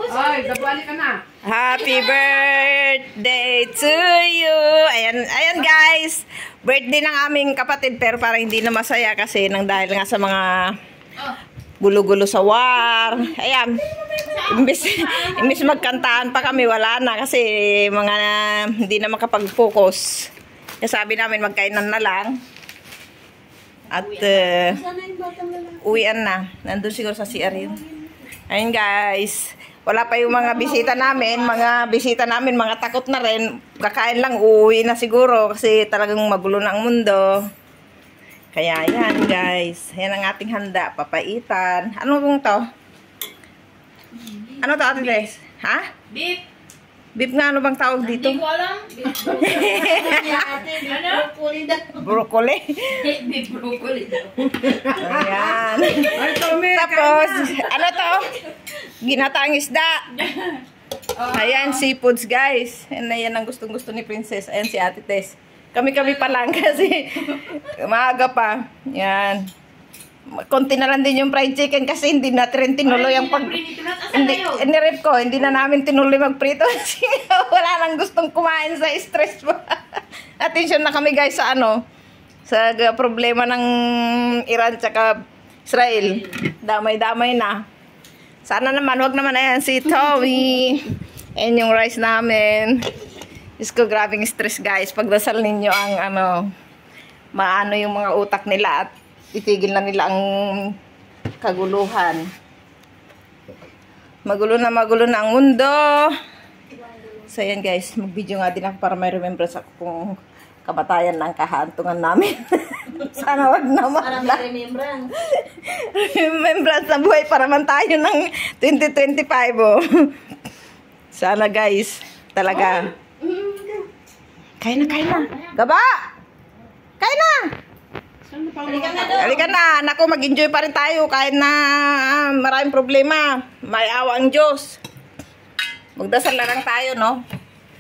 Ay, dabali ka na. Happy birthday to you. Ayan guys. Birthday ng aming kapatid pero parang hindi na masaya kasi nang dahil nga sa mga gulo-gulo sa war. Ayan. Imbis magkantaan pa kami, wala na kasi mga hindi na makapag-focus. Kaya sabi namin magkainan na lang. At uwian na. Nandun siguro sa CR yun. Ayun guys. Wala pa yung mga bisita namin. Mga takot na rin. Kakain lang, uuwi na siguro. Kasi talagang magulo na ang mundo. Kaya yan guys. Yan ang ating handa. Papaitan. Ano bang to? Ano to Ate Tess? Ha? Beef. Beef nga, ano bang tawag dito? Hindi ko alam. Broccoli daw. Broccoli? Beef broccoli daw. Ayan. Tapos, ano to? Ginataang isda. Ayan, seafoods guys. Ayan ang gustong-gusto ni Princess. Ayan si Ate Tess. Kami-kami pa lang kasi maaga pa. Ayan. Konti na lang din yung fried chicken kasi hindi natin tinuloy ang inirip ko, hindi na namin tinuloy magprito kasi wala nang gustong kumain sa stress pa. Attention na kami guys sa sa problema ng Iran tsaka Israel. Damay-damay na. Sana naman, wag naman ayan si Tommy. Ayan yung rice namin. Diyos ko, grabing stress guys. Pagdasal ninyo ang maano yung mga utak nila at itigil na nila ang kaguluhan. Magulo na ang mundo. So yan guys, mag-video nga din ako para may remembrance ako kung kamatayan ng kahantungan namin. Sana wag naman. Para may remembrance. Remembrance na buhay para man tayo ng 2025 oh. Sana guys, talaga. Kain na. Gaba! Kain na! Halika na. Naku, mag-enjoy pa rin tayo kahit na maraming problema. May awa ang Diyos. Magdasal na lang tayo, no?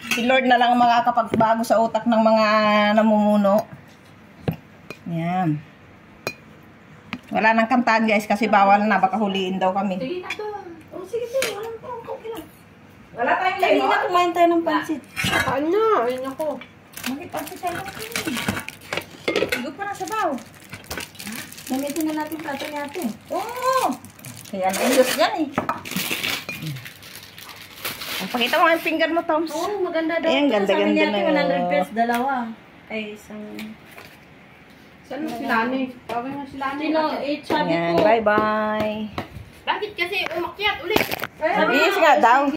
Si Lord na lang makakapagbago sa utak ng mga namumuno. Yan. Wala nang kantahan, guys, kasi bawal na. Baka huliin daw kami. Sige na to. Oh, sige. Walang to. Okay lang. Wala tayong lemon. Sige na, kumain tayo ng pansit. Ano? Ayun ako. Mag-pansit tayo ng Higop pa na sabaw. Gamitin na natin plato ni ate. Oo. Kaya na Diyos yan eh. Pakita mo ang finger mo, Toms. Oo, maganda daw. Ayan, ganda-ganda na. 100 pesos, dalawa. Ay, isang... Saan mo sila ni? Tawag mo sila ni. Sabi ko. Bye-bye. Bakit kasi umakyat ulit? Yes nga daw.